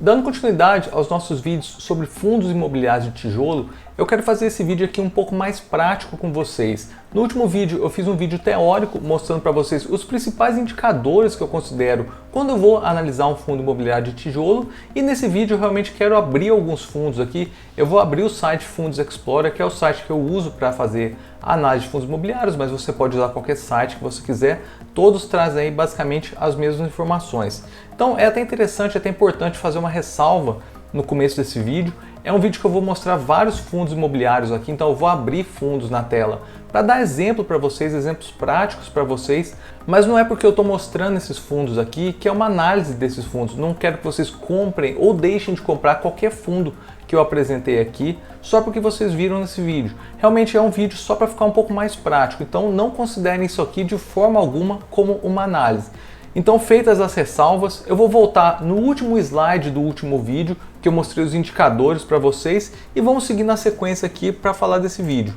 Dando continuidade aos nossos vídeos sobre fundos imobiliários de tijolo, eu quero fazer esse vídeo aqui um pouco mais prático com vocês. No último vídeo eu fiz um vídeo teórico mostrando para vocês os principais indicadores que eu considero quando eu vou analisar um fundo imobiliário de tijolo, e nesse vídeo eu realmente quero abrir alguns fundos aqui. Eu vou abrir o site Fundos Explorer, que é o site que eu uso para fazer a análise de fundos imobiliários, mas você pode usar qualquer site que você quiser. Todos trazem aí basicamente as mesmas informações. Então é até interessante, é até importante fazer uma ressalva no começo desse vídeo. É um vídeo que eu vou mostrar vários fundos imobiliários aqui, então eu vou abrir fundos na tela para dar exemplo para vocês, exemplos práticos para vocês, mas não é porque eu estou mostrando esses fundos aqui que é uma análise desses fundos. Não quero que vocês comprem ou deixem de comprar qualquer fundo que eu apresentei aqui só porque vocês viram nesse vídeo. Realmente é um vídeo só para ficar um pouco mais prático, então não considerem isso aqui de forma alguma como uma análise. Então, feitas as ressalvas, eu vou voltar no último slide do último vídeo, que eu mostrei os indicadores para vocês, e vamos seguir na sequência aqui para falar desse vídeo.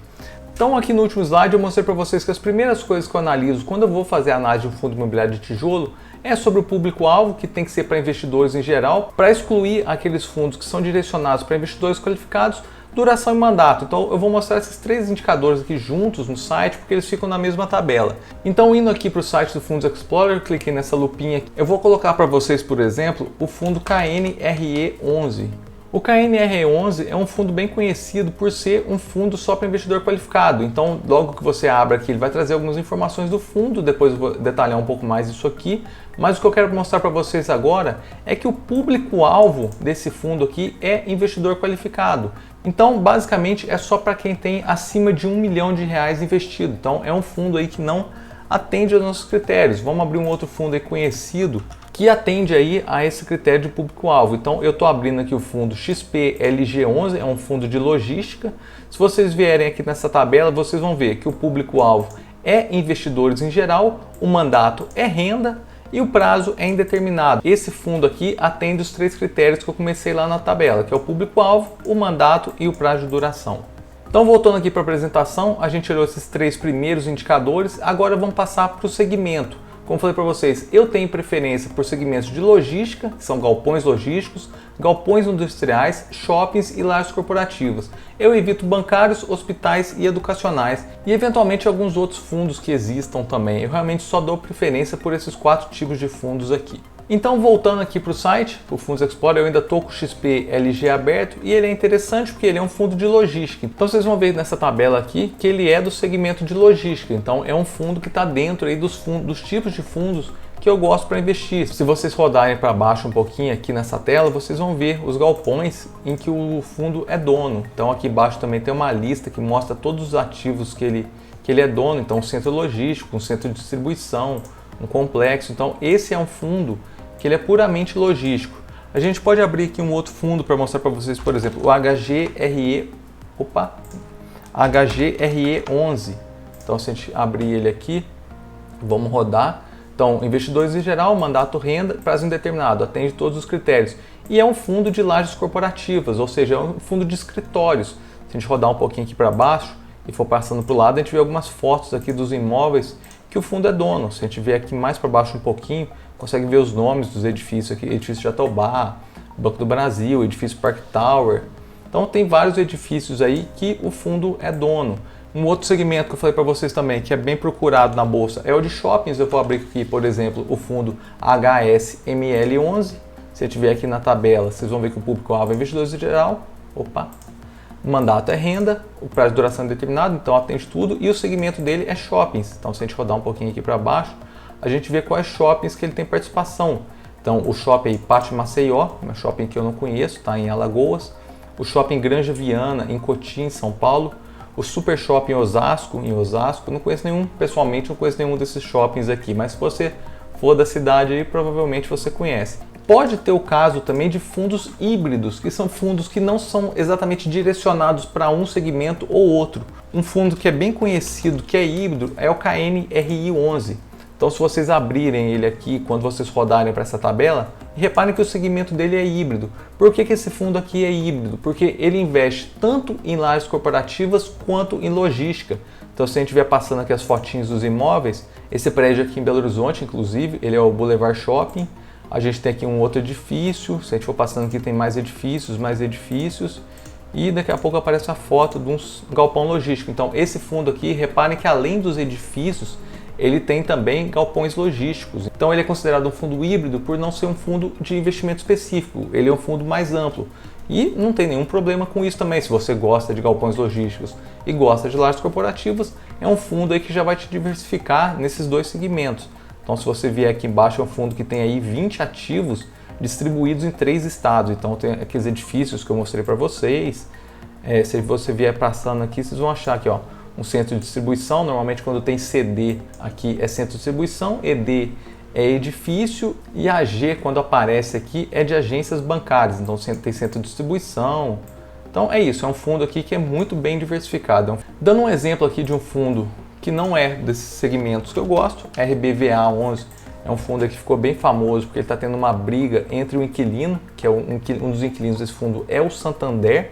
Então, aqui no último slide eu mostrei para vocês que as primeiras coisas que eu analiso quando eu vou fazer a análise de um fundo imobiliário de tijolo é sobre o público-alvo, que tem que ser para investidores em geral, para excluir aqueles fundos que são direcionados para investidores qualificados, duração e mandato. Então eu vou mostrar esses três indicadores aqui juntos no site, porque eles ficam na mesma tabela. Então, indo aqui para o site do Fundos Explorer, eu cliquei nessa lupinha aqui. Eu vou colocar para vocês, por exemplo, o fundo KNRE11. O KNRE11 é um fundo bem conhecido por ser um fundo só para investidor qualificado. Então, logo que você abre aqui, ele vai trazer algumas informações do fundo, depois eu vou detalhar um pouco mais isso aqui. Mas o que eu quero mostrar para vocês agora é que o público-alvo desse fundo aqui é investidor qualificado. Então, basicamente, é só para quem tem acima de R$1 milhão investido. Então, é um fundo aí que não atende aos nossos critérios. Vamos abrir um outro fundo aí conhecido que atende aí a esse critério de público-alvo. Então, eu estou abrindo aqui o fundo XPLG11, é um fundo de logística. Se vocês vierem aqui nessa tabela, vocês vão ver que o público-alvo é investidores em geral, o mandato é renda e o prazo é indeterminado. Esse fundo aqui atende os três critérios que eu comecei lá na tabela, que é o público-alvo, o mandato e o prazo de duração. Então, voltando aqui para a apresentação, a gente olhou esses três primeiros indicadores, agora vamos passar para o segmento. Como falei para vocês, eu tenho preferência por segmentos de logística, que são galpões logísticos, galpões industriais, shoppings e lajes corporativas. Eu evito bancários, hospitais e educacionais e eventualmente alguns outros fundos que existam também. Eu realmente só dou preferência por esses quatro tipos de fundos aqui. Então, voltando aqui para o site, para o Fundos Explorer, eu ainda estou com o XPLG aberto e ele é interessante porque ele é um fundo de logística. Então, vocês vão ver nessa tabela aqui que ele é do segmento de logística. Então, é um fundo que está dentro aí dos tipos de fundos que eu gosto para investir. Se vocês rodarem para baixo um pouquinho aqui nessa tela, vocês vão ver os galpões em que o fundo é dono. Então, aqui embaixo também tem uma lista que mostra todos os ativos que ele é dono. Então, um centro logístico, um centro de distribuição, um complexo. Então, esse é um fundo que ele é puramente logístico. A gente pode abrir aqui um outro fundo para mostrar para vocês, por exemplo, o HGRE11. Então, se a gente abrir ele aqui, vamos rodar. Então, investidores em geral, mandato renda, prazo indeterminado, atende todos os critérios. E é um fundo de lajes corporativas, ou seja, é um fundo de escritórios. Se a gente rodar um pouquinho aqui para baixo e for passando para o lado, a gente vê algumas fotos aqui dos imóveis que o fundo é dono. Se a gente vier aqui mais para baixo um pouquinho, consegue ver os nomes dos edifícios aqui, edifício Jatobá, Banco do Brasil, edifício Park Tower. Então tem vários edifícios aí que o fundo é dono. Um outro segmento que eu falei para vocês também, que é bem procurado na bolsa, é o de shoppings. Eu vou abrir aqui, por exemplo, o fundo HSML11. Se eu tiver aqui na tabela, vocês vão ver que o público-alvo é investidores em geral. O mandato é renda, o prazo de duração é determinado, então atende tudo, e o segmento dele é shoppings. Então, se a gente rodar um pouquinho aqui para baixo, a gente vê quais shoppings que ele tem participação. Então, o shopping Pátio Maceió, um shopping que eu não conheço, está em Alagoas. O shopping Granja Viana, em Cotim, São Paulo. O Super Shopping Osasco, em Osasco. Não conheço nenhum, pessoalmente, não conheço nenhum desses shoppings aqui, mas se você for da cidade aí, provavelmente você conhece. Pode ter o caso também de fundos híbridos, que são fundos que não são exatamente direcionados para um segmento ou outro. Um fundo que é bem conhecido, que é híbrido, é o KNRI11. Então, se vocês abrirem ele aqui, quando vocês rodarem para essa tabela, reparem que o segmento dele é híbrido. Por que esse fundo aqui é híbrido? Porque ele investe tanto em lajes corporativas quanto em logística. Então, se a gente estiver passando aqui as fotinhas dos imóveis, esse prédio aqui em Belo Horizonte, inclusive, ele é o Boulevard Shopping. A gente tem aqui um outro edifício, se a gente for passando aqui tem mais edifícios, e daqui a pouco aparece a foto de um galpão logístico. Então esse fundo aqui, reparem que além dos edifícios, ele tem também galpões logísticos. Então ele é considerado um fundo híbrido por não ser um fundo de investimento específico, ele é um fundo mais amplo. E não tem nenhum problema com isso também, se você gosta de galpões logísticos e gosta de lajes corporativos, é um fundo aí que já vai te diversificar nesses dois segmentos. Então se você vier aqui embaixo, é um fundo que tem aí 20 ativos distribuídos em 3 estados. Então tem aqueles edifícios que eu mostrei para vocês. Se você vier passando aqui, vocês vão achar aqui, ó, um centro de distribuição. Normalmente quando tem CD aqui é centro de distribuição, ED é edifício e AG, quando aparece aqui, é de agências bancárias. Então tem centro de distribuição. Então é isso, é um fundo aqui que é muito bem diversificado. Dando um exemplo aqui de um fundo que não é desses segmentos que eu gosto, RBVA11 é um fundo que ficou bem famoso porque ele está tendo uma briga entre o inquilino, que é um dos inquilinos desse fundo é o Santander,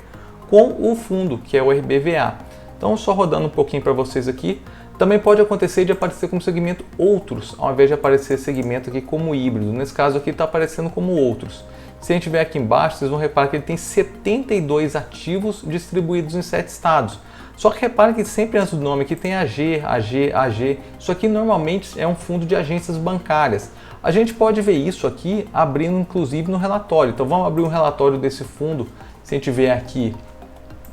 com o fundo, que é o RBVA. Então só rodando um pouquinho para vocês aqui, também pode acontecer de aparecer como segmento outros, ao invés de aparecer segmento aqui como híbrido. Nesse caso aqui está aparecendo como outros. Se a gente vier aqui embaixo, vocês vão reparar que ele tem 72 ativos distribuídos em 7 estados. Só que reparem que sempre antes do nome aqui tem AG. Isso aqui normalmente é um fundo de agências bancárias. A gente pode ver isso aqui abrindo inclusive no relatório. Então vamos abrir um relatório desse fundo. Se a gente vier aqui,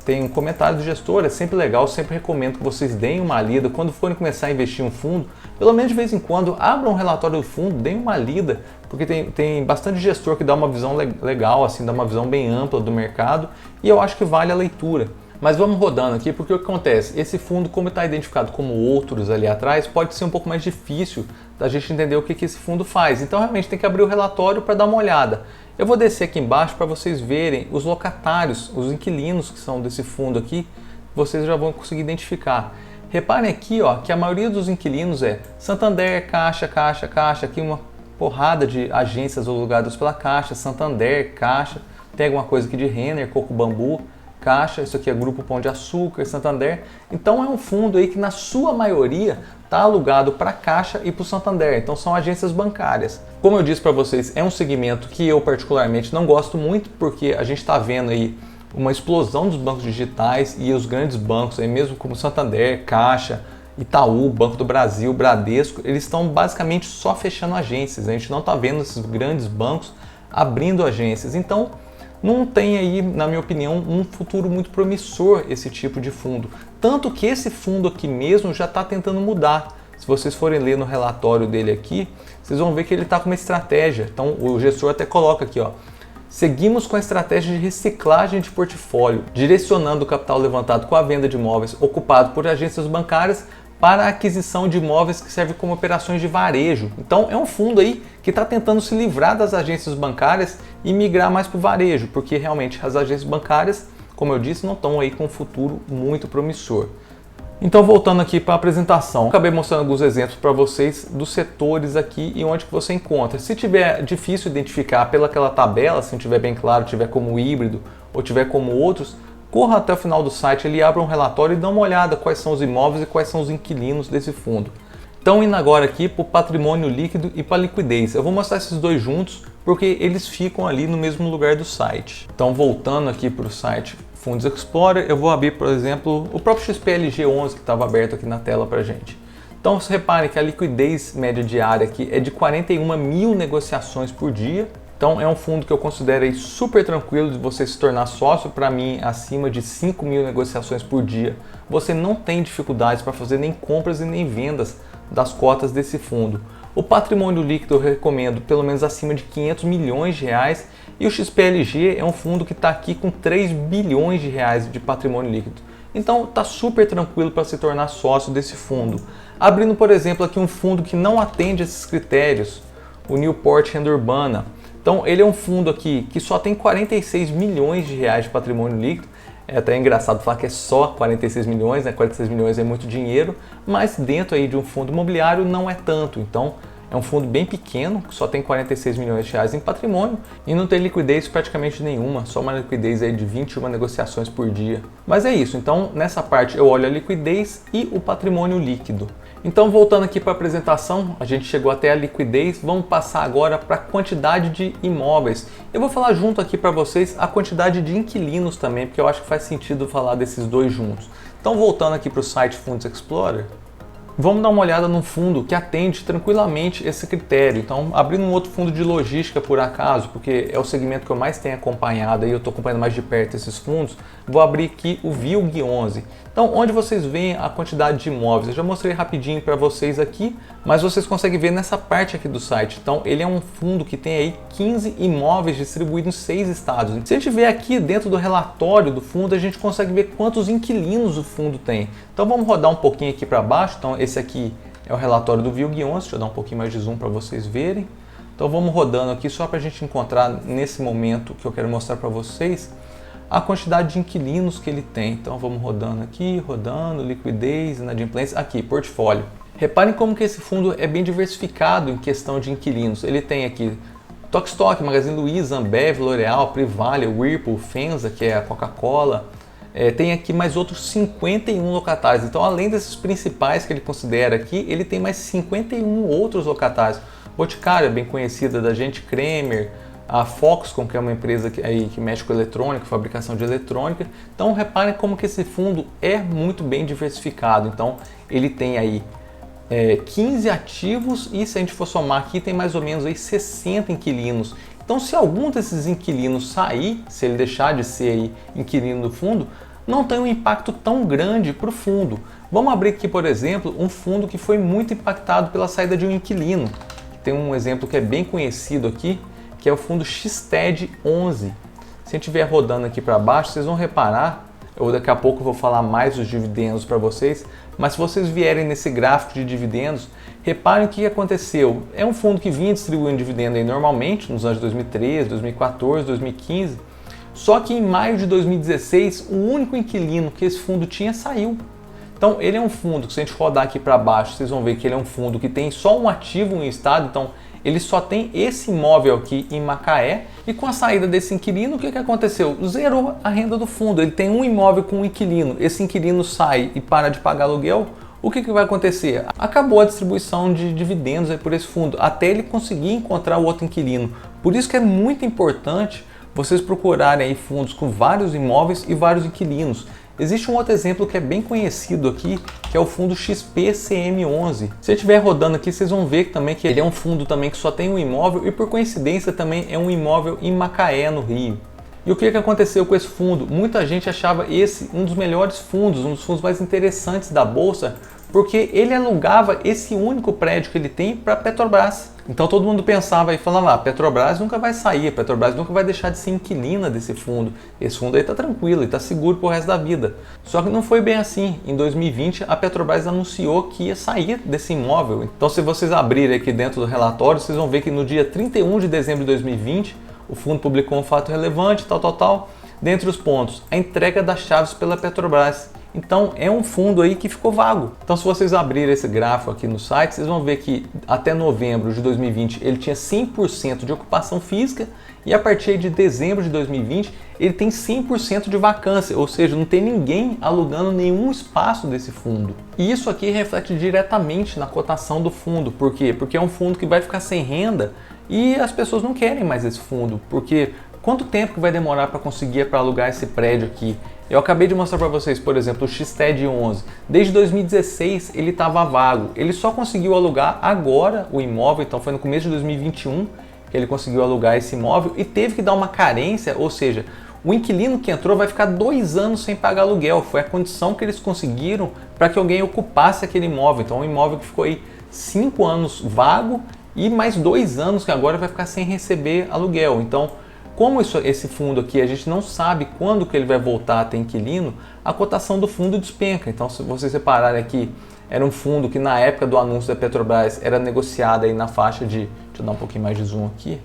tem um comentário do gestor, é sempre legal, sempre recomendo que vocês deem uma lida. Quando forem começar a investir em um fundo, pelo menos de vez em quando, abram um relatório do fundo, deem uma lida, porque tem bastante gestor que dá uma visão legal, assim, dá uma visão bem ampla do mercado, e eu acho que vale a leitura. Mas vamos rodando aqui, porque o que acontece? Esse fundo, como está identificado como outros ali atrás, pode ser um pouco mais difícil da gente entender o que esse fundo faz. Então realmente tem que abrir o relatório para dar uma olhada. Eu vou descer aqui embaixo para vocês verem os locatários, os inquilinos que são desse fundo aqui, vocês já vão conseguir identificar. Reparem aqui, ó, que a maioria dos inquilinos é Santander, Caixa, aqui uma porrada de agências alugadas pela Caixa, Santander, Caixa, tem alguma coisa aqui de Renner, Coco Bambu, Caixa, isso aqui é Grupo Pão de Açúcar, Santander. Então é um fundo aí que na sua maioria está alugado para a Caixa e para o Santander, então são agências bancárias. Como eu disse para vocês, é um segmento que eu particularmente não gosto muito, porque a gente está vendo aí uma explosão dos bancos digitais e os grandes bancos, aí mesmo como Santander, Caixa, Itaú, Banco do Brasil, Bradesco, eles estão basicamente só fechando agências. A gente não está vendo esses grandes bancos abrindo agências. Então não tem aí, na minha opinião, um futuro muito promissor esse tipo de fundo. Tanto que esse fundo aqui mesmo já está tentando mudar. Se vocês forem ler no relatório dele aqui, vocês vão ver que ele está com uma estratégia. Então o gestor até coloca aqui, ó, seguimos com a estratégia de reciclagem de portfólio, direcionando o capital levantado com a venda de imóveis ocupado por agências bancárias para a aquisição de imóveis que servem como operações de varejo. Então é um fundo aí que está tentando se livrar das agências bancárias e migrar mais para o varejo, porque realmente as agências bancárias, como eu disse, não estão aí com um futuro muito promissor. Então voltando aqui para a apresentação, acabei mostrando alguns exemplos para vocês dos setores aqui e onde que você encontra. Se tiver difícil identificar pelaquela tabela, se não tiver bem claro, tiver como híbrido ou tiver como outros, corra até o final do site, ele abre um relatório e dá uma olhada quais são os imóveis e quais são os inquilinos desse fundo. Então indo agora aqui para o patrimônio líquido e para a liquidez. Eu vou mostrar esses dois juntos porque eles ficam ali no mesmo lugar do site. Então voltando aqui para o site Fundos Explorer, eu vou abrir, por exemplo, o próprio XPLG11 que estava aberto aqui na tela para gente. Então vocês reparem que a liquidez média diária aqui é de 41 mil negociações por dia. Então é um fundo que eu considero aí super tranquilo de você se tornar sócio. Para mim, acima de 5 mil negociações por dia, você não tem dificuldades para fazer nem compras e nem vendas das cotas desse fundo. O patrimônio líquido eu recomendo pelo menos acima de 500 milhões de reais e o XPLG é um fundo que está aqui com 3 bilhões de reais de patrimônio líquido. Então está super tranquilo para se tornar sócio desse fundo. Abrindo, por exemplo, aqui um fundo que não atende esses critérios, o Newport Renda Urbana. Então ele é um fundo aqui que só tem 46 milhões de reais de patrimônio líquido. É até engraçado falar que é só 46 milhões, né? 46 milhões é muito dinheiro, mas dentro aí de um fundo imobiliário não é tanto. Então é um fundo bem pequeno, que só tem 46 milhões de reais em patrimônio e não tem liquidez praticamente nenhuma, só uma liquidez aí de 21 negociações por dia. Mas é isso, então nessa parte eu olho a liquidez e o patrimônio líquido. Então, voltando aqui para a apresentação, a gente chegou até a liquidez, vamos passar agora para a quantidade de imóveis. Eu vou falar junto aqui para vocês a quantidade de inquilinos também, porque eu acho que faz sentido falar desses dois juntos. Então, voltando aqui para o site Fundos Explorer, vamos dar uma olhada num fundo que atende tranquilamente esse critério. Então, abrindo um outro fundo de logística por acaso, porque é o segmento que eu mais tenho acompanhado e eu estou acompanhando mais de perto esses fundos, vou abrir aqui o VILG11. Então, onde vocês veem a quantidade de imóveis, eu já mostrei rapidinho para vocês aqui, mas vocês conseguem ver nessa parte aqui do site. Então, ele é um fundo que tem aí 15 imóveis distribuídos em 6 estados. Se a gente ver aqui dentro do relatório do fundo, a gente consegue ver quantos inquilinos o fundo tem. Então, vamos rodar um pouquinho aqui para baixo. Então, esse aqui é o relatório do VILG11, deixa eu dar um pouquinho mais de zoom para vocês verem. Então vamos rodando aqui só para a gente encontrar nesse momento que eu quero mostrar para vocês a quantidade de inquilinos que ele tem. Então vamos rodando aqui, rodando, liquidez, inadimplência, aqui, portfólio. Reparem como que esse fundo é bem diversificado em questão de inquilinos. Ele tem aqui Tok Stock, Magazine Luiza, Ambev, L'Oréal, Privalia, Whirlpool, Fenza, que é a Coca-Cola. Tem aqui mais outros 51 locatários. Então, além desses principais que ele considera aqui, ele tem mais 51 outros locatários. Boticário, bem conhecida da gente, Kremer, a Foxconn, que é uma empresa que mexe com eletrônica, fabricação de eletrônica. Então, reparem como que esse fundo é muito bem diversificado. Então, ele tem aí 15 ativos e, se a gente for somar aqui, tem mais ou menos aí 60 inquilinos. Então, se algum desses inquilinos sair, se ele deixar de ser aí inquilino do fundo, não tem um impacto tão grande para o fundo. Vamos abrir aqui, por exemplo, um fundo que foi muito impactado pela saída de um inquilino. Tem um exemplo que é bem conhecido aqui, que é o fundo XTED 11. Se a gente estiver rodando aqui para baixo, vocês vão reparar, eu daqui a pouco vou falar mais dos dividendos para vocês, mas se vocês vierem nesse gráfico de dividendos, reparem o que aconteceu. É um fundo que vinha distribuindo dividendo aí normalmente, nos anos 2013, 2014, 2015, só que em maio de 2016, o único inquilino que esse fundo tinha saiu. Então, ele é um fundo que, se a gente rodar aqui para baixo, vocês vão ver que ele é um fundo que tem só um ativo em estado, então ele só tem esse imóvel aqui em Macaé, e com a saída desse inquilino, o que aconteceu? Zerou a renda do fundo. Ele tem um imóvel com um inquilino, esse inquilino sai e para de pagar aluguel, o que vai acontecer? Acabou a distribuição de dividendos aí por esse fundo, até ele conseguir encontrar o outro inquilino. Por isso que é muito importante vocês procurarem aí fundos com vários imóveis e vários inquilinos. Existe um outro exemplo que é bem conhecido aqui, que é o fundo XPCM11. Se eu estiver rodando aqui, vocês vão ver também que ele é um fundo também que só tem um imóvel e, por coincidência, também é um imóvel em Macaé, no Rio. E o que aconteceu com esse fundo? Muita gente achava esse um dos melhores fundos, um dos fundos mais interessantes da Bolsa, porque ele alugava esse único prédio que ele tem para a Petrobras. Então todo mundo pensava e falava, a Petrobras nunca vai sair, a Petrobras nunca vai deixar de ser inquilina desse fundo. Esse fundo aí está tranquilo, está seguro pro resto da vida. Só que não foi bem assim. Em 2020 a Petrobras anunciou que ia sair desse imóvel. Então, se vocês abrirem aqui dentro do relatório, vocês vão ver que no dia 31 de dezembro de 2020, o fundo publicou um fato relevante, tal. Dentre os pontos, a entrega das chaves pela Petrobras. Então é um fundo aí que ficou vago. Então, se vocês abrirem esse gráfico aqui no site, vocês vão ver que até novembro de 2020 ele tinha 100% de ocupação física e a partir de dezembro de 2020 ele tem 100% de vacância, ou seja, não tem ninguém alugando nenhum espaço desse fundo. E isso aqui reflete diretamente na cotação do fundo. Por quê? Porque é um fundo que vai ficar sem renda e as pessoas não querem mais esse fundo, porque quanto tempo que vai demorar para conseguir para alugar esse prédio aqui? Eu acabei de mostrar para vocês, por exemplo, o XTED 11. Desde 2016 ele estava vago. Ele só conseguiu alugar agora o imóvel, então foi no começo de 2021 que ele conseguiu alugar esse imóvel e teve que dar uma carência, ou seja, o inquilino que entrou vai ficar 2 anos sem pagar aluguel. Foi a condição que eles conseguiram para que alguém ocupasse aquele imóvel. Então, um imóvel que ficou aí 5 anos vago e mais 2 anos que agora vai ficar sem receber aluguel. Então, como esse fundo aqui, a gente não sabe quando que ele vai voltar a ter inquilino, a cotação do fundo despenca. Então, se vocês repararem aqui, era um fundo que na época do anúncio da Petrobras era negociado aí na faixa de, deixa eu dar um pouquinho mais de zoom aqui,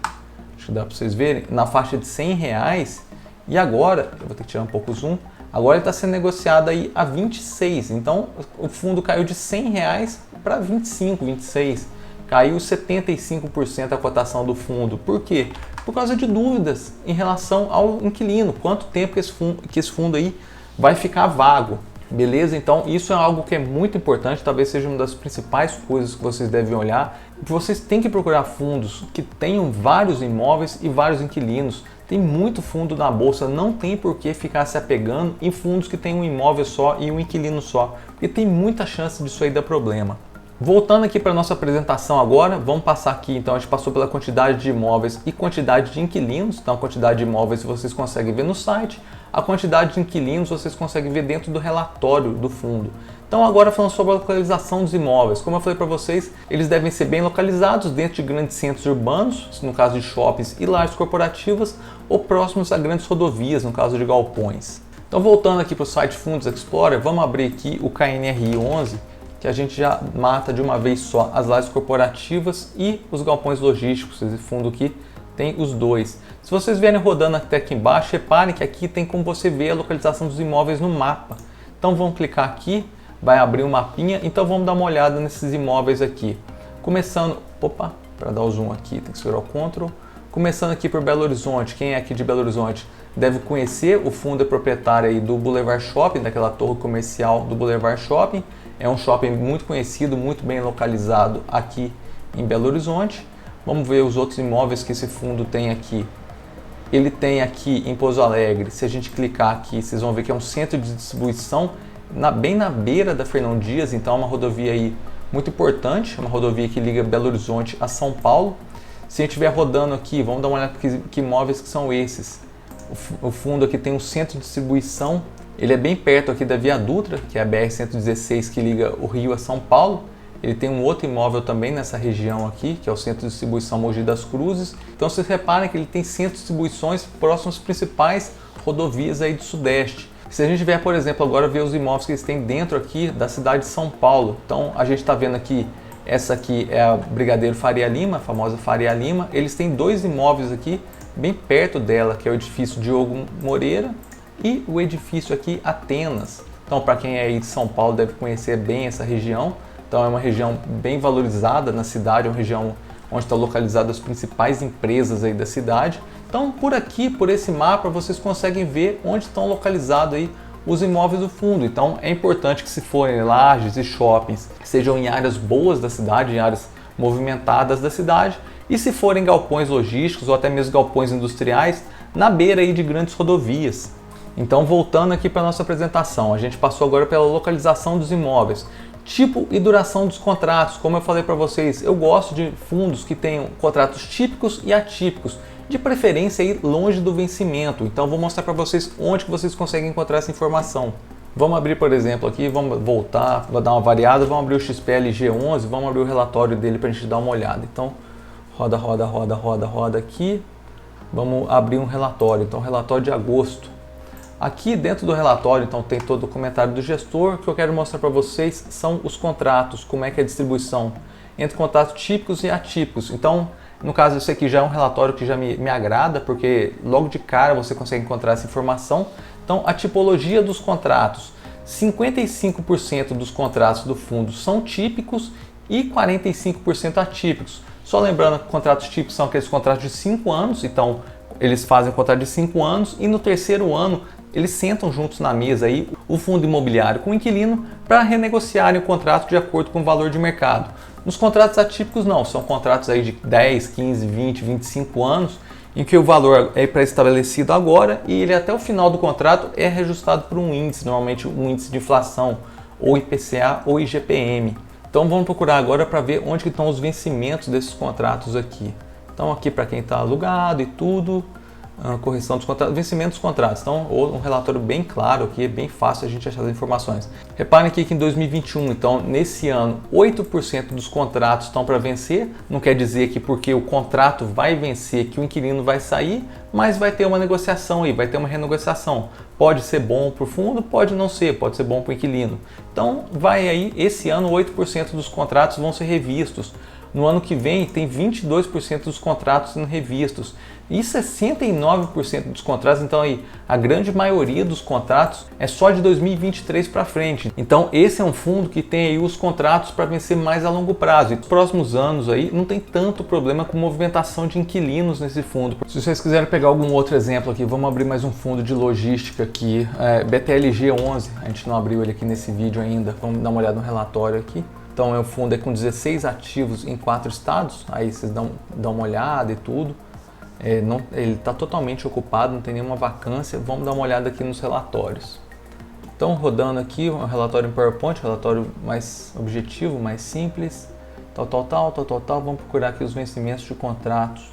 acho que dá para vocês verem, na faixa de R$100, e agora, eu vou ter que tirar um pouco o zoom, agora ele está sendo negociado aí a 26, então o fundo caiu de R$100 para 25, 26, caiu 75% a cotação do fundo. Por quê? Por causa de dúvidas em relação ao inquilino, quanto tempo que esse fundo aí vai ficar vago. Beleza? Então isso é algo que é muito importante, talvez seja uma das principais coisas que vocês devem olhar. Vocês têm que procurar fundos que tenham vários imóveis e vários inquilinos. Tem muito fundo na bolsa, não tem por que ficar se apegando em fundos que tem um imóvel só e um inquilino só, porque tem muita chance disso aí dar problema. Voltando aqui para a nossa apresentação agora, vamos passar aqui, então a gente passou pela quantidade de imóveis e quantidade de inquilinos. Então a quantidade de imóveis vocês conseguem ver no site, a quantidade de inquilinos vocês conseguem ver dentro do relatório do fundo. Então agora falando sobre a localização dos imóveis, como eu falei para vocês, eles devem ser bem localizados dentro de grandes centros urbanos, no caso de shoppings e lajes corporativas, ou próximos a grandes rodovias, no caso de galpões. Então voltando aqui para o site Fundos Explorer, vamos abrir aqui o KNRI 11, que a gente já mata de uma vez só as lajes corporativas e os galpões logísticos. Esse fundo aqui tem os dois. Se vocês vierem rodando até aqui embaixo, reparem que aqui tem como você ver a localização dos imóveis no mapa. Então vamos clicar aqui, vai abrir um mapinha, então vamos dar uma olhada nesses imóveis aqui. Começando, para dar o zoom aqui, tem que segurar o Ctrl. Começando aqui por Belo Horizonte, quem é aqui de Belo Horizonte deve conhecer, o fundo é proprietário aí do Boulevard Shopping, daquela torre comercial do Boulevard Shopping. É um shopping muito conhecido, muito bem localizado aqui em Belo Horizonte. Vamos ver os outros imóveis que esse fundo tem aqui. Ele tem aqui em Pouso Alegre, se a gente clicar aqui, vocês vão ver que é um centro de distribuição bem na beira da Fernão Dias, então é uma rodovia aí muito importante, é uma rodovia que liga Belo Horizonte a São Paulo. Se a gente estiver rodando aqui, vamos dar uma olhada que imóveis que são esses. O fundo aqui tem um centro de distribuição, ele é bem perto aqui da Via Dutra, que é a BR-116 que liga o Rio a São Paulo. Ele tem um outro imóvel também nessa região aqui, que é o Centro de Distribuição Mogi das Cruzes. Então vocês reparem que ele tem centro de distribuições próximos às principais rodovias aí do Sudeste. Se a gente vier, por exemplo, agora ver os imóveis que eles têm dentro aqui da cidade de São Paulo. Então a gente está vendo aqui, essa aqui é a Brigadeiro Faria Lima, a famosa Faria Lima. Eles têm dois imóveis aqui bem perto dela, que é o edifício Diogo Moreira e o edifício aqui Atenas. Então para quem é aí de São Paulo deve conhecer bem essa região. Então é uma região bem valorizada na cidade, é uma região onde estão localizadas as principais empresas aí da cidade. Então por aqui, por esse mapa, vocês conseguem ver onde estão localizados aí os imóveis do fundo. Então é importante que se forem lajes e shoppings, sejam em áreas boas da cidade, em áreas movimentadas da cidade, e se forem galpões logísticos ou até mesmo galpões industriais, na beira aí de grandes rodovias. Então voltando aqui para a nossa apresentação, a gente passou agora pela localização dos imóveis. Tipo e duração dos contratos, como eu falei para vocês, eu gosto de fundos que tenham contratos típicos e atípicos, de preferência aí longe do vencimento. Então vou mostrar para vocês onde que vocês conseguem encontrar essa informação. Vamos abrir, por exemplo, aqui, vamos voltar, vou dar uma variada, vamos abrir o XPLG 11, vamos abrir o relatório dele para a gente dar uma olhada. Então roda aqui, vamos abrir um relatório, então relatório de agosto. Aqui dentro do relatório, então, tem todo o comentário do gestor. O que eu quero mostrar para vocês são os contratos, como é que é a distribuição entre contratos típicos e atípicos. Então, no caso, esse aqui já é um relatório que já me agrada, porque logo de cara você consegue encontrar essa informação. Então, a tipologia dos contratos. 55% dos contratos do fundo são típicos e 45% atípicos. Só lembrando que contratos típicos são aqueles contratos de 5 anos, então eles fazem um contrato de 5 anos e no terceiro ano eles sentam juntos na mesa aí, o fundo imobiliário com o inquilino, para renegociarem o contrato de acordo com o valor de mercado. Nos contratos atípicos não, são contratos aí de 10, 15, 20, 25 anos, em que o valor é pré-estabelecido agora e ele até o final do contrato é reajustado por um índice, normalmente um índice de inflação, ou IPCA ou IGPM. Então vamos procurar agora para ver onde que estão os vencimentos desses contratos aqui. Então aqui para quem está alugado e tudo, correção dos contratos, vencimento dos contratos. Então, um relatório bem claro aqui, é bem fácil a gente achar as informações. Reparem aqui que em 2021, então, nesse ano, 8% dos contratos estão para vencer. Não quer dizer que porque o contrato vai vencer que o inquilino vai sair, mas vai ter uma negociação aí, vai ter uma renegociação. Pode ser bom para o fundo, pode não ser, pode ser bom para o inquilino. Então, vai aí, esse ano, 8% dos contratos vão ser revistos. No ano que vem, tem 22% dos contratos sendo revistos. e 69% dos contratos, então aí a grande maioria dos contratos é só de 2023 para frente. Então esse é um fundo que tem aí os contratos para vencer mais a longo prazo. E nos próximos anos aí não tem tanto problema com movimentação de inquilinos nesse fundo. Se vocês quiserem pegar algum outro exemplo aqui, vamos abrir mais um fundo de logística aqui, BTLG11, a gente não abriu ele aqui nesse vídeo ainda, vamos dar uma olhada no relatório aqui. Então é um fundo com 16 ativos em 4 estados, aí vocês dão uma olhada e tudo. Ele está totalmente ocupado, não tem nenhuma vacância. Vamos dar uma olhada aqui nos relatórios. Então rodando aqui um relatório em PowerPoint, relatório mais objetivo, mais simples. Vamos procurar aqui os vencimentos de contratos.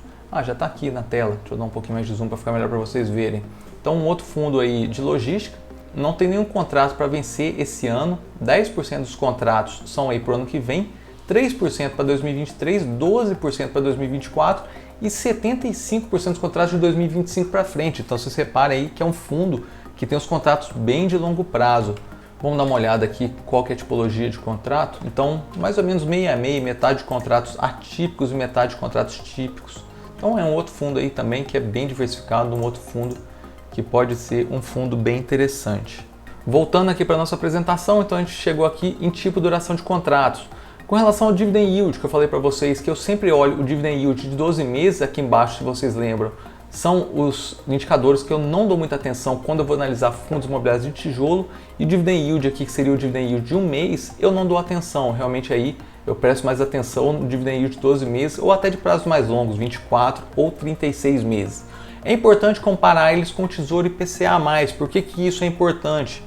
Já está aqui na tela, deixa eu dar um pouquinho mais de zoom para ficar melhor para vocês verem. Então um outro fundo aí de logística, não tem nenhum contrato para vencer esse ano, 10% dos contratos são aí para o ano que vem, 3% para 2023, 12% para 2024 e 75% dos contratos de 2025 para frente. Então você repara aí que é um fundo que tem os contratos bem de longo prazo. Vamos dar uma olhada aqui qual que é a tipologia de contrato. Então mais ou menos meio a meio, metade de contratos atípicos e metade de contratos típicos. Então é um outro fundo aí também que é bem diversificado, um outro fundo que pode ser um fundo bem interessante. Voltando aqui para a nossa apresentação, então a gente chegou aqui em tipo e duração de contratos. Com relação ao dividend yield, que eu falei para vocês que eu sempre olho o dividend yield de 12 meses, aqui embaixo, se vocês lembram, são os indicadores que eu não dou muita atenção quando eu vou analisar fundos imobiliários de tijolo, e o dividend yield aqui, que seria o dividend yield de um mês, eu não dou atenção, realmente aí eu presto mais atenção no dividend yield de 12 meses ou até de prazos mais longos, 24 ou 36 meses. É importante comparar eles com o Tesouro IPCA+. Por que isso é importante?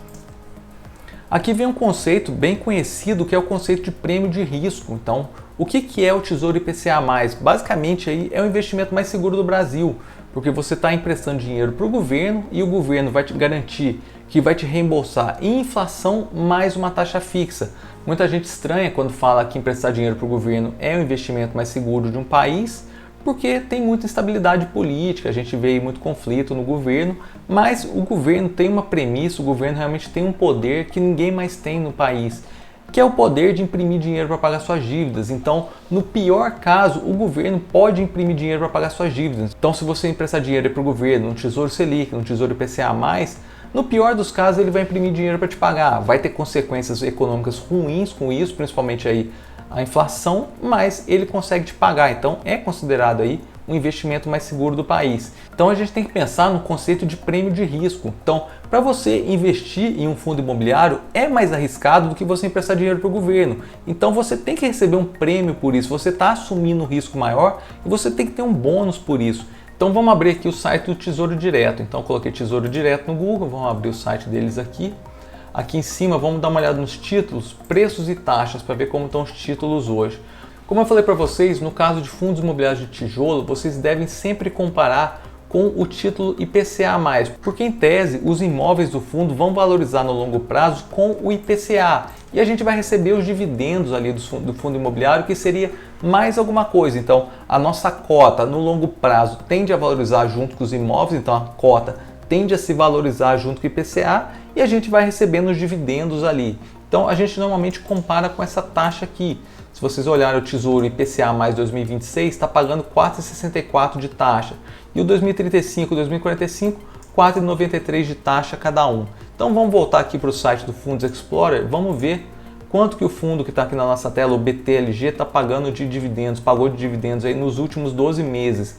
Aqui vem um conceito bem conhecido que é o conceito de prêmio de risco. Então, o que é o Tesouro IPCA+? Basicamente aí é o investimento mais seguro do Brasil, porque você está emprestando dinheiro para o governo e o governo vai te garantir que vai te reembolsar inflação mais uma taxa fixa. Muita gente estranha quando fala que emprestar dinheiro para o governo é o investimento mais seguro de um país, porque tem muita instabilidade política, a gente vê muito conflito no governo, mas o governo tem uma premissa, o governo realmente tem um poder que ninguém mais tem no país, que é o poder de imprimir dinheiro para pagar suas dívidas. Então, no pior caso, o governo pode imprimir dinheiro para pagar suas dívidas. Então, se você emprestar dinheiro para o governo, no Tesouro Selic, no Tesouro IPCA+, no pior dos casos, ele vai imprimir dinheiro para te pagar. Vai ter consequências econômicas ruins com isso, principalmente aí a inflação, mas ele consegue te pagar, então é considerado aí um investimento mais seguro do país. Então a gente tem que pensar no conceito de prêmio de risco. Então, para você investir em um fundo imobiliário é mais arriscado do que você emprestar dinheiro para o governo. Então você tem que receber um prêmio por isso, você está assumindo um risco maior e você tem que ter um bônus por isso. Então vamos abrir aqui o site do Tesouro Direto. Então eu coloquei Tesouro Direto no Google, vamos abrir o site deles aqui. Aqui em cima vamos dar uma olhada nos títulos, preços e taxas para ver como estão os títulos hoje. Como eu falei para vocês, no caso de fundos imobiliários de tijolo, vocês devem sempre comparar com o título IPCA+, porque em tese os imóveis do fundo vão valorizar no longo prazo com o IPCA e a gente vai receber os dividendos ali do fundo imobiliário, que seria mais alguma coisa. Então a nossa cota no longo prazo tende a valorizar junto com os imóveis, então a cota tende a se valorizar junto com o IPCA e a gente vai recebendo os dividendos ali. Então a gente normalmente compara com essa taxa aqui. Se vocês olharem o Tesouro IPCA mais 2026, está pagando 4,64 de taxa. E o 2035 e 2045, 4,93 de taxa cada um. Então vamos voltar aqui para o site do Fundos Explorer, vamos ver quanto que o fundo que está aqui na nossa tela, o BTLG, está pagando de dividendos, pagou de dividendos aí nos últimos 12 meses.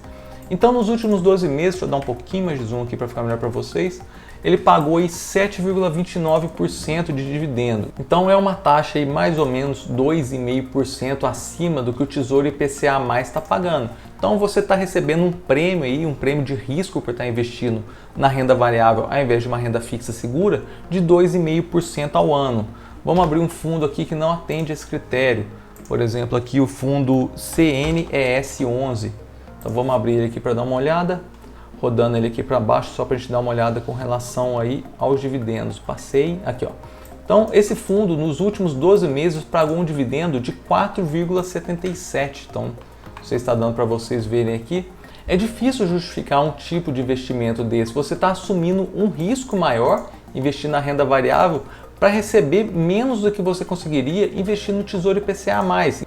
Então nos últimos 12 meses, deixa eu dar um pouquinho mais de zoom aqui para ficar melhor para vocês, ele pagou aí 7,29% de dividendo. Então é uma taxa aí mais ou menos 2,5% acima do que o Tesouro IPCA+ está pagando. Então você está recebendo um prêmio aí, um prêmio de risco por estar investindo na renda variável ao invés de uma renda fixa segura de 2,5% ao ano. Vamos abrir um fundo aqui que não atende esse critério. Por exemplo, aqui o fundo CNES11. Então vamos abrir ele aqui para dar uma olhada. Rodando ele aqui para baixo só para a gente dar uma olhada com relação aí aos dividendos. Passei aqui, ó. Então esse fundo nos últimos 12 meses pagou um dividendo de 4,77. Então você está dando para vocês verem aqui. É difícil justificar um tipo de investimento desse. Você está assumindo um risco maior investir na renda variável para receber menos do que você conseguiria investir no Tesouro IPCA+.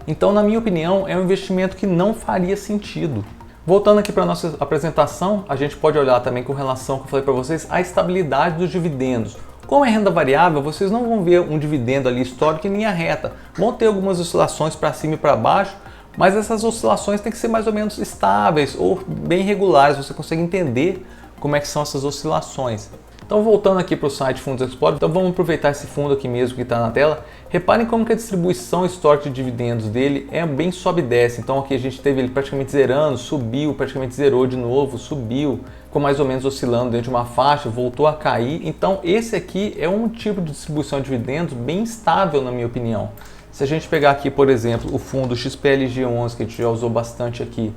Então, na minha opinião, é um investimento que não faria sentido. Voltando aqui para a nossa apresentação, a gente pode olhar também com relação, que eu falei para vocês, a estabilidade dos dividendos. Como é renda variável, vocês não vão ver um dividendo ali histórico em linha reta. Vão ter algumas oscilações para cima e para baixo, mas essas oscilações têm que ser mais ou menos estáveis ou bem regulares. Você consegue entender como é que são essas oscilações. Então, voltando aqui para o site Fundos Explorer, então vamos aproveitar esse fundo aqui mesmo que está na tela. Reparem como que a distribuição histórica de dividendos dele é bem sobe e desce. Então aqui a gente teve ele praticamente zerando, subiu, praticamente zerou de novo, subiu, ficou mais ou menos oscilando dentro de uma faixa, voltou a cair. Então esse aqui é um tipo de distribuição de dividendos bem estável, na minha opinião. Se a gente pegar aqui, por exemplo, o fundo XPLG11, que a gente já usou bastante aqui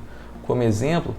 como exemplo,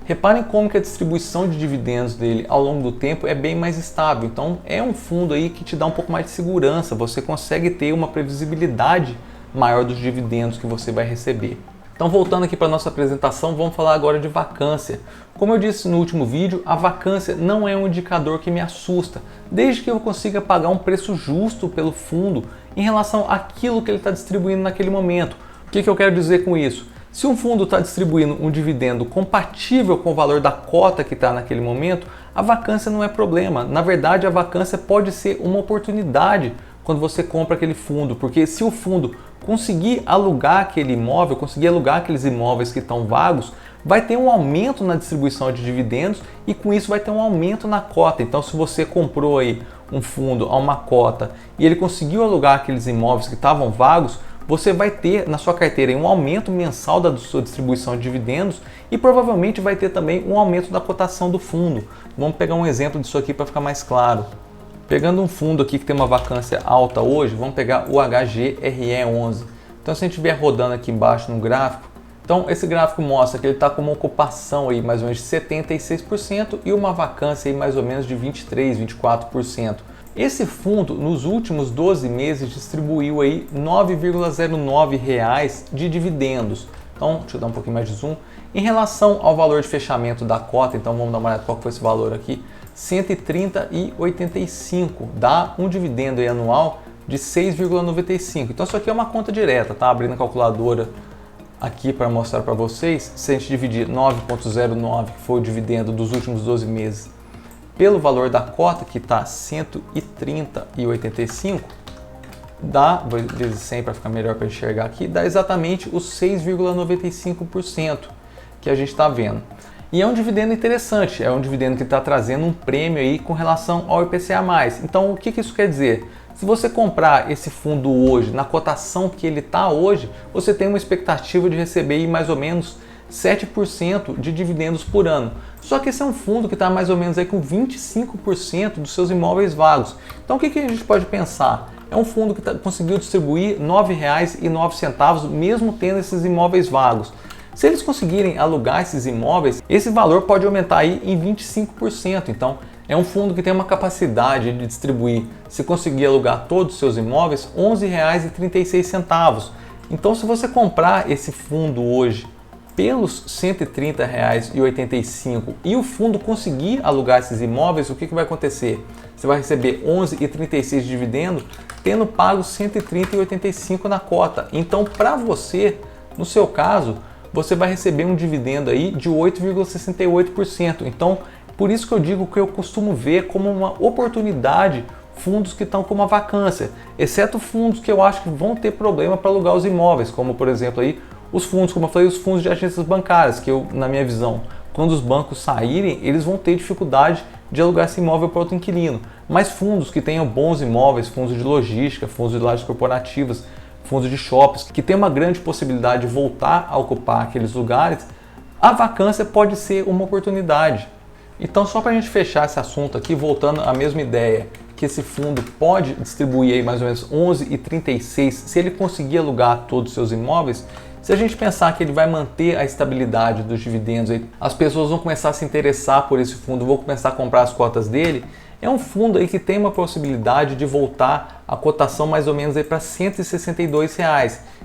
reparem como que a distribuição de dividendos dele ao longo do tempo é bem mais estável. Então é um fundo aí que te dá um pouco mais de segurança, você consegue ter uma previsibilidade maior dos dividendos que você vai receber. Então, voltando aqui para a nossa apresentação, vamos falar agora de vacância. Como eu disse no último vídeo, a vacância não é um indicador que me assusta, desde que eu consiga pagar um preço justo pelo fundo em relação àquilo que ele está distribuindo naquele momento. O que eu quero dizer com isso? Se um fundo está distribuindo um dividendo compatível com o valor da cota que está naquele momento, a vacância não é problema. Na verdade, a vacância pode ser uma oportunidade quando você compra aquele fundo, porque se o fundo conseguir alugar aquele imóvel, conseguir alugar aqueles imóveis que estão vagos, vai ter um aumento na distribuição de dividendos e com isso vai ter um aumento na cota. Então, se você comprou aí um fundo a uma cota e ele conseguiu alugar aqueles imóveis que estavam vagos, você vai ter na sua carteira um aumento mensal da sua distribuição de dividendos e provavelmente vai ter também um aumento da cotação do fundo. Vamos pegar um exemplo disso aqui para ficar mais claro. Pegando um fundo aqui que tem uma vacância alta hoje, vamos pegar o HGRE11. Então, se a gente estiver rodando aqui embaixo no gráfico, então esse gráfico mostra que ele está com uma ocupação aí mais ou menos de 76% e uma vacância aí mais ou menos de 23%, 24%. Esse fundo, nos últimos 12 meses, distribuiu aí R$ 9,09 de dividendos. Então, deixa eu dar um pouquinho mais de zoom. Em relação ao valor de fechamento da cota, então vamos dar uma olhada qual foi esse valor aqui, R$ 130,85, dá um dividendo aí anual de 6,95. Então isso aqui é uma conta direta, tá? Abrindo a calculadora aqui para mostrar para vocês, se a gente dividir 9,09, que foi o dividendo dos últimos 12 meses, pelo valor da cota, que está 130,85, dá, vezes 100 para ficar melhor para enxergar aqui, dá exatamente os 6,95% que a gente está vendo. E é um dividendo interessante, é um dividendo que está trazendo um prêmio aí com relação ao IPCA+. Então, o que isso quer dizer? Se você comprar esse fundo hoje, na cotação que ele está hoje, você tem uma expectativa de receber aí mais ou menos 7% de dividendos por ano. Só que esse é um fundo que está mais ou menos aí com 25% dos seus imóveis vagos. Então o que a gente pode pensar? É um fundo que conseguiu distribuir R$ 9,09 mesmo tendo esses imóveis vagos. Se eles conseguirem alugar esses imóveis, esse valor pode aumentar aí em 25%. Então é um fundo que tem uma capacidade de distribuir, se conseguir alugar todos os seus imóveis, R$ 11,36. Então se você comprar esse fundo hoje pelos R$ 130,85 e o fundo conseguir alugar esses imóveis, o que vai acontecer? Você vai receber R$ 11,36 de dividendo, tendo pago R$ 130,85 na cota. Então, para você, no seu caso, você vai receber um dividendo aí de 8,68%. Então, por isso que eu digo que eu costumo ver como uma oportunidade fundos que estão com uma vacância, exceto fundos que eu acho que vão ter problema para alugar os imóveis, como por exemplo aí os fundos, como eu falei, os fundos de agências bancárias, que eu, na minha visão, quando os bancos saírem, eles vão ter dificuldade de alugar esse imóvel para outro inquilino. Mas fundos que tenham bons imóveis, fundos de logística, fundos de lajes corporativas, fundos de shoppings, que tem uma grande possibilidade de voltar a ocupar aqueles lugares, a vacância pode ser uma oportunidade. Então, só para a gente fechar esse assunto aqui, voltando à mesma ideia, que esse fundo pode distribuir aí mais ou menos R$ 11,36 se ele conseguir alugar todos os seus imóveis. Se a gente pensar que ele vai manter a estabilidade dos dividendos, aí, as pessoas vão começar a se interessar por esse fundo, vão começar a comprar as cotas dele. É um fundo aí que tem uma possibilidade de voltar a cotação mais ou menos para R$ 162.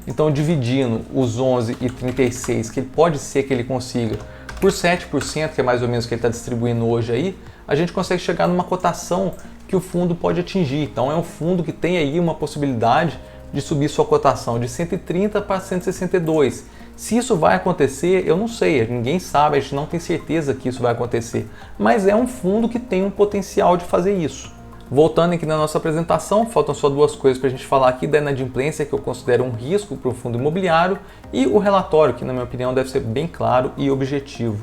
Então, dividindo os 11,36, que pode ser que ele consiga, por 7%, que é mais ou menos o que ele está distribuindo hoje aí, a gente consegue chegar numa cotação que o fundo pode atingir. Então, é um fundo que tem aí uma possibilidade de subir sua cotação de 130 para 162. Se isso vai acontecer, eu não sei, ninguém sabe, a gente não tem certeza que isso vai acontecer, mas é um fundo que tem um potencial de fazer isso. Voltando aqui na nossa apresentação, faltam só duas coisas para a gente falar aqui da inadimplência, que eu considero um risco para o fundo imobiliário, e o relatório, que na minha opinião deve ser bem claro e objetivo.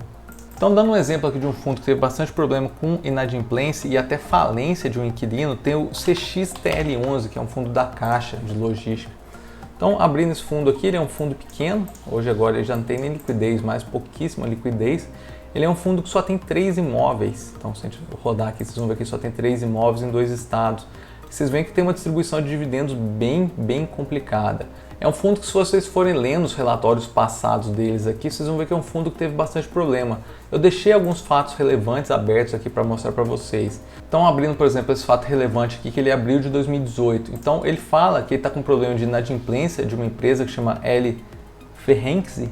Então, dando um exemplo aqui de um fundo que teve bastante problema com inadimplência e até falência de um inquilino, tem o CXTL11, que é um fundo da Caixa de Logística. Então, abrindo esse fundo aqui, ele é um fundo pequeno, hoje agora ele já não tem nem liquidez, mais pouquíssima liquidez. Ele é um fundo que só tem 3 imóveis, então se a gente rodar aqui, vocês vão ver que só tem 3 imóveis em 2 estados. Vocês veem que tem uma distribuição de dividendos bem complicada. É um fundo que, se vocês forem lendo os relatórios passados deles aqui, vocês vão ver que é um fundo que teve bastante problema. Eu deixei alguns fatos relevantes abertos aqui para mostrar para vocês. Então, abrindo, por exemplo, esse fato relevante aqui, que ele é abril de 2018. Então, ele fala que ele está com problema de inadimplência de uma empresa que chama L. Ferenczi,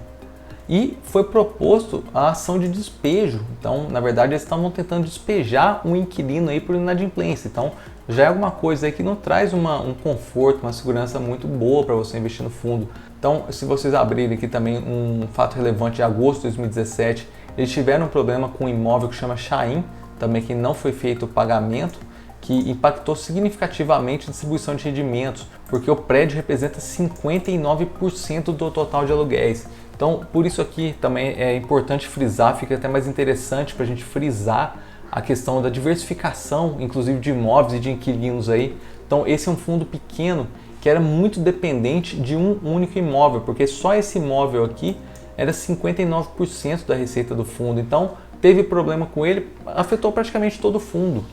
e foi proposto a ação de despejo. Então, na verdade, eles estavam tentando despejar um inquilino aí por inadimplência. Então, já é alguma coisa aí que não traz um conforto, uma segurança muito boa para você investir no fundo. Então, se vocês abrirem aqui também um fato relevante de agosto de 2017, eles tiveram um problema com um imóvel que chama Chaim, também que não foi feito o pagamento, que impactou significativamente a distribuição de rendimentos, porque o prédio representa 59% do total de aluguéis. Então, por isso aqui também é importante frisar, fica até mais interessante para a gente frisar a questão da diversificação, inclusive de imóveis e de inquilinos aí. Então, esse é um fundo pequeno que era muito dependente de um único imóvel, porque só esse imóvel aqui era 59% da receita do fundo. Então, teve problema com ele, afetou praticamente todo o fundo.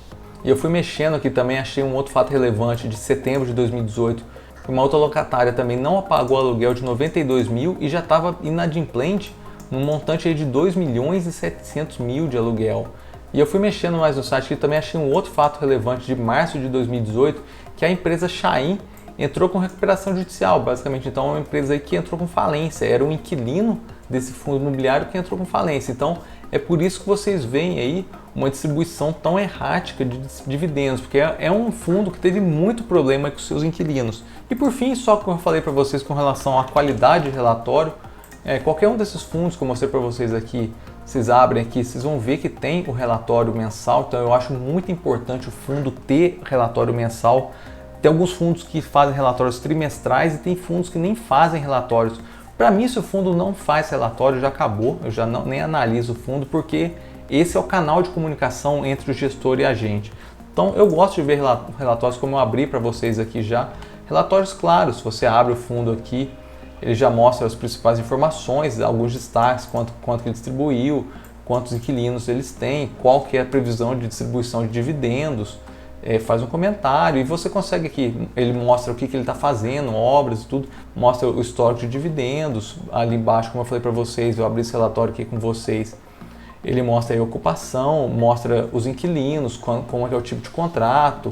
E eu fui mexendo aqui também, achei um outro fato relevante de setembro de 2018, que uma outra locatária também não apagou o aluguel de 92 mil e já estava inadimplente num montante aí de 2.700.000 de aluguel. E eu fui mexendo mais no site e também achei um outro fato relevante de março de 2018, que a empresa Chaim entrou com recuperação judicial, basicamente. Então, é uma empresa aí que entrou com falência, era um inquilino desse fundo imobiliário que entrou com falência. Então, é por isso que vocês veem aí uma distribuição tão errática de dividendos, porque é um fundo que teve muito problema com seus inquilinos. E por fim, só como eu falei para vocês com relação à qualidade de relatório, qualquer um desses fundos que eu mostrei para vocês aqui, vocês abrem aqui, vocês vão ver que tem o relatório mensal. Então, eu acho muito importante o fundo ter relatório mensal. Tem alguns fundos que fazem relatórios trimestrais e tem fundos que nem fazem relatórios. Para mim, se o fundo não faz relatório, já acabou, eu já nem analiso o fundo, porque esse é o canal de comunicação entre o gestor e a gente. Então, eu gosto de ver relatórios como eu abri para vocês aqui já. Relatórios claros, se você abre o fundo aqui, ele já mostra as principais informações, alguns destaques, quanto que ele distribuiu, quantos inquilinos eles têm, qual que é a previsão de distribuição de dividendos, faz um comentário e você consegue aqui, ele mostra o que ele está fazendo, obras e tudo, mostra o histórico de dividendos, ali embaixo, como eu falei para vocês, eu abri esse relatório aqui com vocês, ele mostra a ocupação, mostra os inquilinos, como é que é o tipo de contrato,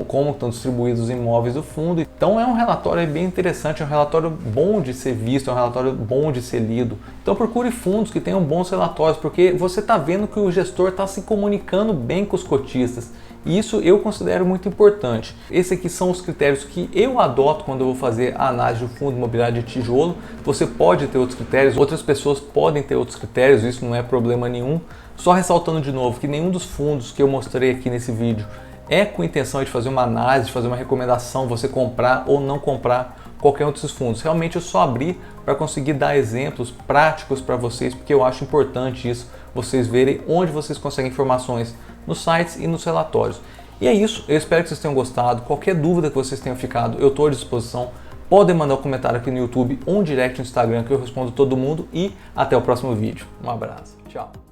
como estão distribuídos os imóveis do fundo. Então é um relatório bem interessante, é um relatório bom de ser visto, é um relatório bom de ser lido. Então procure fundos que tenham bons relatórios, porque você está vendo que o gestor está se comunicando bem com os cotistas. E isso eu considero muito importante. Esses aqui são os critérios que eu adoto quando eu vou fazer a análise do fundo imobiliário de tijolo. Você pode ter outros critérios, outras pessoas podem ter outros critérios, isso não é problema nenhum. Só ressaltando de novo que nenhum dos fundos que eu mostrei aqui nesse vídeo é com a intenção de fazer uma análise, de fazer uma recomendação, você comprar ou não comprar qualquer um desses fundos. Realmente eu só abri para conseguir dar exemplos práticos para vocês, porque eu acho importante isso, vocês verem onde vocês conseguem informações nos sites e nos relatórios. E é isso, eu espero que vocês tenham gostado. Qualquer dúvida que vocês tenham ficado, eu estou à disposição. Podem mandar um comentário aqui no YouTube ou um direct no Instagram que eu respondo todo mundo e até o próximo vídeo. Um abraço, tchau!